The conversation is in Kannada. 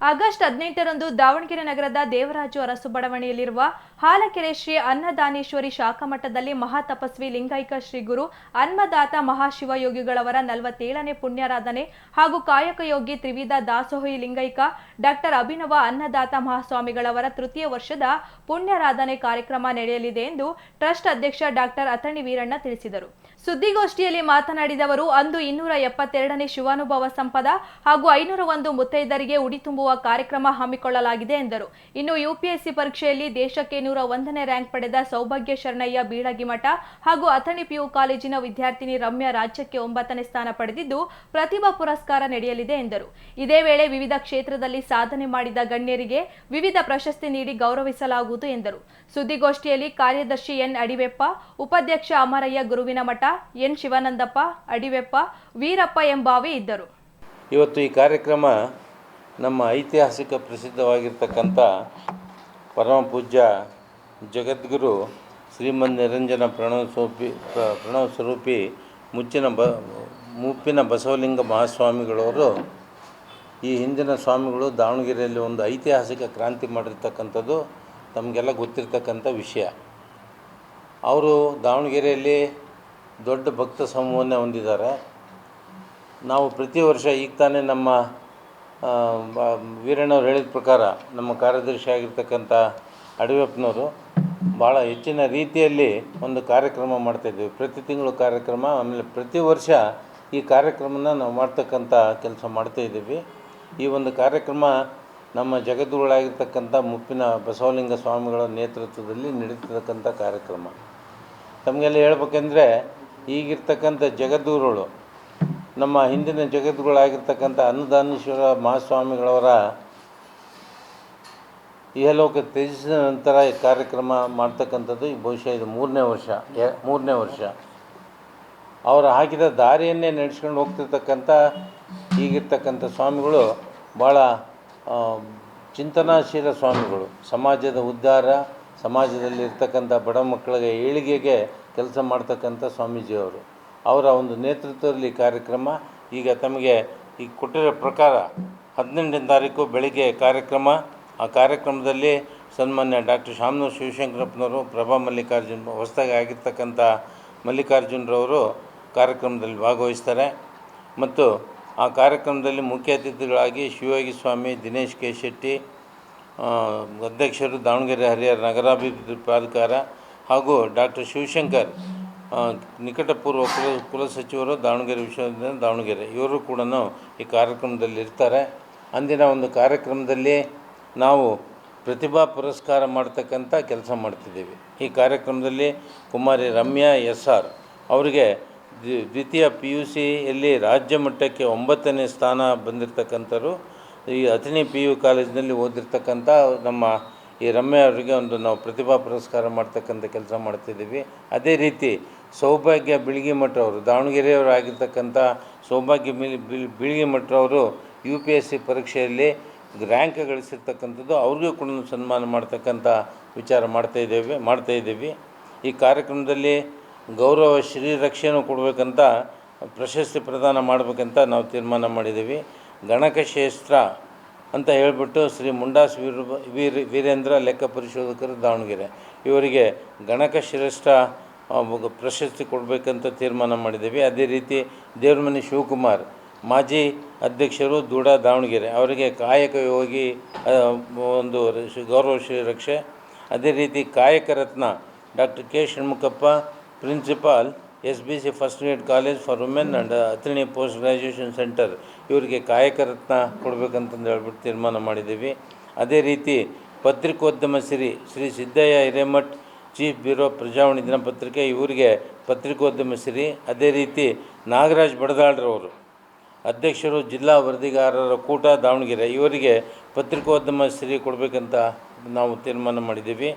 ಆಗಸ್ಟ್ 18ರಂದು ದಾವಣಗೆರೆ ನಗರದ ದೇವರಾಜು ಅರಸು ಬಡಾವಣೆಯಲ್ಲಿರುವ ಹಾಲಕೆರೆ ಶ್ರೀ ಅನ್ನದಾನೇಶ್ವರಿ ಶಾಖಾಮಠದಲ್ಲಿ ಮಹಾತಪಸ್ವಿ ಲಿಂಗೈಕ ಶ್ರೀ ಗುರು ಅನ್ನದಾತ ಮಹಾಶಿವಯೋಗಿಗಳವರ 47ನೇ ಪುಣ್ಯಾರಾಧನೆ ಹಾಗೂ ಕಾಯಕ ಯೋಗಿ ತ್ರಿವಿಧ ದಾಸೋಹಿ ಲಿಂಗೈಕ ಡಾಕ್ಟರ್ ಅಭಿನವ ಅನ್ನದಾತ ಮಹಾಸ್ವಾಮಿಗಳವರ ತೃತೀಯ ವರ್ಷದ ಪುಣ್ಯಾರಾಧನೆ ಕಾರ್ಯಕ್ರಮ ನಡೆಯಲಿದೆ ಎಂದು ಟ್ರಸ್ಟ್ ಅಧ್ಯಕ್ಷ ಡಾಕ್ಟರ್ ಅಥಣಿ ವೀರಣ್ಣ ತಿಳಿಸಿದರು. ಸುದ್ದಿಗೋಷ್ಠಿಯಲ್ಲಿ ಮಾತನಾಡಿದವರು, ಅಂದು 272ನೇ ಶಿವಾನುಭವ ಸಂಪದ ಹಾಗೂ 501 ಮುತ್ತೈದರಿಗೆ ಉಡಿ ತುಂಬುವ ಕಾರ್ಯಕ್ರಮ ಹಮ್ಮಿಕೊಳ್ಳಲಾಗಿದೆ ಎಂದರು. ಇನ್ನು ಯುಪಿಎಸ್ಸಿ ಪರೀಕ್ಷೆಯಲ್ಲಿ ದೇಶಕ್ಕೆ 101ನೇ ರ್ಯಾಂಕ್ ಪಡೆದ ಸೌಭಾಗ್ಯ ಶರಣಯ್ಯ ಬೀಳಗಿಮಠ ಹಾಗೂ ಅಥಣಿ ಪಿಯು ಕಾಲೇಜಿನ ವಿದ್ಯಾರ್ಥಿನಿ ರಮ್ಯಾ ರಾಜ್ಯಕ್ಕೆ 9ನೇ ಸ್ಥಾನ ಪಡೆದಿದ್ದು ಪ್ರತಿಭಾ ಪುರಸ್ಕಾರ ನಡೆಯಲಿದೆ ಎಂದರು. ಇದೇ ವೇಳೆ ವಿವಿಧ ಕ್ಷೇತ್ರದಲ್ಲಿ ಸಾಧನೆ ಮಾಡಿದ ಗಣ್ಯರಿಗೆ ವಿವಿಧ ಪ್ರಶಸ್ತಿ ನೀಡಿ ಗೌರವಿಸಲಾಗುವುದು ಎಂದರು. ಸುದ್ದಿಗೋಷ್ಠಿಯಲ್ಲಿ ಕಾರ್ಯದರ್ಶಿ ಎನ್ ಅಡಿವೆಪ್ಪ, ಉಪಾಧ್ಯಕ್ಷ ಅಮರಯ್ಯ ಗುರುವಿನ ಮಠ, ಎನ್ ಶಿವಾನಂದಪ್ಪ, ಅಡಿವೆಪ್ಪ, ವೀರಪ್ಪ ಎಂಬಾವಿ ಇದ್ದರು. ಇವತ್ತು ಈ ಕಾರ್ಯಕ್ರಮ ನಮ್ಮ ಐತಿಹಾಸಿಕ ಪ್ರಸಿದ್ಧವಾಗಿರ್ತಕ್ಕಂಥ ಪರಮ ಪೂಜ್ಯ ಜಗದ್ಗುರು ಶ್ರೀಮನ್ ನಿರಂಜನ ಪ್ರಣವ ಸ್ವರೂಪಿ ಮುಪ್ಪಿನ ಬಸವಲಿಂಗ ಮಹಾಸ್ವಾಮಿಗಳವರು ಈ ಹಿಂದಿನ ಸ್ವಾಮಿಗಳು ದಾವಣಗೆರೆಯಲ್ಲಿ ಒಂದು ಐತಿಹಾಸಿಕ ಕ್ರಾಂತಿ ಮಾಡಿರ್ತಕ್ಕಂಥದ್ದು ತಮಗೆಲ್ಲ ಗೊತ್ತಿರ್ತಕ್ಕಂಥ ವಿಷಯ. ಅವರು ದಾವಣಗೆರೆಯಲ್ಲಿ ದೊಡ್ಡ ಭಕ್ತ ಸಮೂಹವನ್ನು ಹೊಂದಿದ್ದಾರೆ. ನಾವು ಪ್ರತಿ ವರ್ಷ ಈಗ ತಾನೇ ನಮ್ಮ ವೀರಣ್ಣವ್ರು ಹೇಳಿದ ಪ್ರಕಾರ ನಮ್ಮ ಕಾರ್ಯದರ್ಶಿ ಆಗಿರ್ತಕ್ಕಂಥ ಅಡಿವೆಪ್ಪನವರು ಭಾಳ ಹೆಚ್ಚಿನ ರೀತಿಯಲ್ಲಿ ಒಂದು ಕಾರ್ಯಕ್ರಮ ಮಾಡ್ತಾಯಿದ್ದೀವಿ. ಪ್ರತಿ ತಿಂಗಳು ಕಾರ್ಯಕ್ರಮ, ಆಮೇಲೆ ಪ್ರತಿ ವರ್ಷ ಈ ಕಾರ್ಯಕ್ರಮನ ನಾವು ಮಾಡ್ತಕ್ಕಂಥ ಕೆಲಸ ಮಾಡ್ತಾಯಿದ್ದೀವಿ. ಈ ಒಂದು ಕಾರ್ಯಕ್ರಮ ನಮ್ಮ ಜಗದ್ಗುರುಗಳಾಗಿರ್ತಕ್ಕಂಥ ಮುಪ್ಪಿನ ಬಸವಲಿಂಗ ಸ್ವಾಮಿಗಳ ನೇತೃತ್ವದಲ್ಲಿ ನಡೀತಿರ್ತಕ್ಕಂಥ ಕಾರ್ಯಕ್ರಮ. ತಮಗೆಲ್ಲ ಹೇಳ್ಬೇಕೆಂದರೆ ಈಗಿರ್ತಕ್ಕಂಥ ಜಗದ್ಗುರುಗಳು ನಮ್ಮ ಹಿಂದಿನ ಜಗದ್ಗುರುಗಳಾಗಿರ್ತಕ್ಕಂಥ ಅನ್ನದಾನೇಶ್ವರ ಮಹಾಸ್ವಾಮಿಗಳವರ ಇಹಲೋಕ ತ್ಯಜಿಸಿದ ನಂತರ ಈ ಕಾರ್ಯಕ್ರಮ ಮಾಡ್ತಕ್ಕಂಥದ್ದು ಬಹುಶಃ ಇದು ಮೂರನೇ ವರ್ಷ. ಅವರು ಹಾಕಿದ ದಾರಿಯನ್ನೇ ನಡೆಸ್ಕೊಂಡು ಹೋಗ್ತಿರ್ತಕ್ಕಂಥ ಈಗಿರ್ತಕ್ಕಂಥ ಸ್ವಾಮಿಗಳು ಭಾಳ ಚಿಂತನಾಶೀಲ ಸ್ವಾಮಿಗಳು. ಸಮಾಜದ ಉದ್ಧಾರ, ಸಮಾಜದಲ್ಲಿ ಇರ್ತಕ್ಕಂಥ ಬಡ ಮಕ್ಕಳಿಗೆ ಏಳಿಗೆಗೆ ಕೆಲಸ ಮಾಡ್ತಕ್ಕಂಥ ಸ್ವಾಮೀಜಿಯವರು. ಅವರ ಒಂದು ನೇತೃತ್ವದಲ್ಲಿ ಕಾರ್ಯಕ್ರಮ ಈಗ ತಮಗೆ ಈಗ ಕೊಟ್ಟಿರೋ ಪ್ರಕಾರ 18ನೇ ತಾರೀಕು ಬೆಳಿಗ್ಗೆ ಕಾರ್ಯಕ್ರಮ. ಆ ಕಾರ್ಯಕ್ರಮದಲ್ಲಿ ಸನ್ಮಾನ್ಯ ಡಾಕ್ಟರ್ ಶಾಮನೂರು ಶಿವಶಂಕರಪ್ಪನವರು, ಪ್ರಭಾ ಮಲ್ಲಿಕಾರ್ಜುನ್, ಹೊಸದಾಗಿ ಆಗಿರ್ತಕ್ಕಂಥ ಮಲ್ಲಿಕಾರ್ಜುನರವರು ಕಾರ್ಯಕ್ರಮದಲ್ಲಿ ಭಾಗವಹಿಸ್ತಾರೆ. ಮತ್ತು ಆ ಕಾರ್ಯಕ್ರಮದಲ್ಲಿ ಮುಖ್ಯ ಅತಿಥಿಗಳಾಗಿ ಶಿವಯೋಗಿ ಸ್ವಾಮಿ, ದಿನೇಶ್ ಕೆ ಶೆಟ್ಟಿ, ಅಧ್ಯಕ್ಷರು ದಾವಣಗೆರೆ ಹರಿಹರ ನಗರಾಭಿವೃದ್ಧಿ ಪ್ರಾಧಿಕಾರ, ಹಾಗೂ ಡಾಕ್ಟರ್ ಶಿವಶಂಕರ್, ನಿಕಟಪೂರ್ವ ಕುಲಸಚಿವರು, ದಾವಣಗೆರೆ ವಿಶ್ವವಿದ್ಯಾಲಯ ದಾವಣಗೆರೆ, ಇವರು ಕೂಡ ಈ ಕಾರ್ಯಕ್ರಮದಲ್ಲಿ ಇರ್ತಾರೆ. ಅಂದಿನ ಒಂದು ಕಾರ್ಯಕ್ರಮದಲ್ಲಿ ನಾವು ಪ್ರತಿಭಾ ಪುರಸ್ಕಾರ ಮಾಡ್ತಕ್ಕಂಥ ಕೆಲಸ ಮಾಡ್ತಿದ್ದೀವಿ. ಈ ಕಾರ್ಯಕ್ರಮದಲ್ಲಿ ಕುಮಾರಿ ರಮ್ಯಾ SR ಅವರಿಗೆ ದ್ವಿತೀಯ PUCಯಲ್ಲಿ ರಾಜ್ಯ ಮಟ್ಟಕ್ಕೆ 9ನೇ ಸ್ಥಾನ ಬಂದಿರತಕ್ಕಂಥವ್ರು. ಈ ಅಥಣಿ PU ಕಾಲೇಜಿನಲ್ಲಿ ಓದಿರ್ತಕ್ಕಂಥ ನಮ್ಮ ಈ ರಮ್ಯಾ ಅವರಿಗೆ ನಾವು ಪ್ರತಿಭಾ ಪುರಸ್ಕಾರ ಮಾಡ್ತಕ್ಕಂಥ ಕೆಲಸ ಮಾಡ್ತಿದ್ದೀವಿ. ಅದೇ ರೀತಿ ಸೌಭಾಗ್ಯ ಬೀಳಗಿಮಠರವರು, ದಾವಣಗೆರೆಯವರು ಆಗಿರ್ತಕ್ಕಂಥ ಸೌಭಾಗ್ಯ ಬೀಳಗಿಮಠರವರು UPSC ಪರೀಕ್ಷೆಯಲ್ಲಿ ರ್ಯಾಂಕ್ ಗಳಿಸಿರ್ತಕ್ಕಂಥದ್ದು, ಅವ್ರಿಗೂ ಕೂಡ ಸನ್ಮಾನ ಮಾಡ್ತಕ್ಕಂಥ ವಿಚಾರ ಮಾಡ್ತಾಯಿದ್ದೀವಿ. ಈ ಕಾರ್ಯಕ್ರಮದಲ್ಲಿ ಗೌರವ ಶ್ರೀರಕ್ಷೆನೂ ಕೊಡಬೇಕಂತ, ಪ್ರಶಸ್ತಿ ಪ್ರದಾನ ಮಾಡಬೇಕಂತ ನಾವು ತೀರ್ಮಾನ ಮಾಡಿದ್ದೀವಿ. ಗಣಕಶಾಸ್ತ್ರ ಅಂತ ಹೇಳಿಬಿಟ್ಟು ಶ್ರೀ ಮುಂಡಾಸ್ ವೀರೇಂದ್ರ ಲೆಕ್ಕ ಪರಿಶೋಧಕರು ದಾವಣಗೆರೆ, ಇವರಿಗೆ ಗಣಕಶ್ರೇಷ್ಠ ಪ್ರಶಸ್ತಿ ಕೊಡಬೇಕಂತ ತೀರ್ಮಾನ ಮಾಡಿದ್ದೀವಿ. ಅದೇ ರೀತಿ ದೇವ್ರಮನೆ ಶಿವಕುಮಾರ್, ಮಾಜಿ ಅಧ್ಯಕ್ಷರು ದೂಡಾ ದಾವಣಗೆರೆ, ಅವರಿಗೆ ಕಾಯಕ ಯೋಗಿ ಒಂದು ಗೌರವ ಶ್ರೀರಕ್ಷೆ. ಅದೇ ರೀತಿ Kayaka Ratna doctor K Shanmukhappa, principal SBC first grade college for women and Athani post graduation centre, ಇವರಿಗೆ ಕಾಯಕ ರತ್ನ ಕೊಡಬೇಕಂತಂದು ಹೇಳ್ಬಿಟ್ಟು ತೀರ್ಮಾನ ಮಾಡಿದ್ದೀವಿ. ಅದೇ ರೀತಿ ಪತ್ರಿಕೋದ್ಯಮ ಶ್ರೀ ಸಿದ್ದಯ್ಯ ಹಿರೇಮಠ್, ಚೀಫ್ ಬ್ಯೂರೋ ಪ್ರಜಾವಾಣಿ ದಿನಪತ್ರಿಕೆ, ಇವರಿಗೆ ಪತ್ರಿಕೋದ್ಯಮ ಶ್ರೀ. ಅದೇ ರೀತಿ ನಾಗರಾಜ್ ಬಡದಾಳ್ರವರು, ಅಧ್ಯಕ್ಷರು ಜಿಲ್ಲಾ ವರದಿಗಾರರ ಕೂಟ ದಾವಣಗೆರೆ, ಇವರಿಗೆ ಪತ್ರಿಕೋದ್ಯಮ ಶ್ರೀ ಕೊಡಬೇಕಂತ ನಾವು ತೀರ್ಮಾನ ಮಾಡಿದ್ದೀವಿ.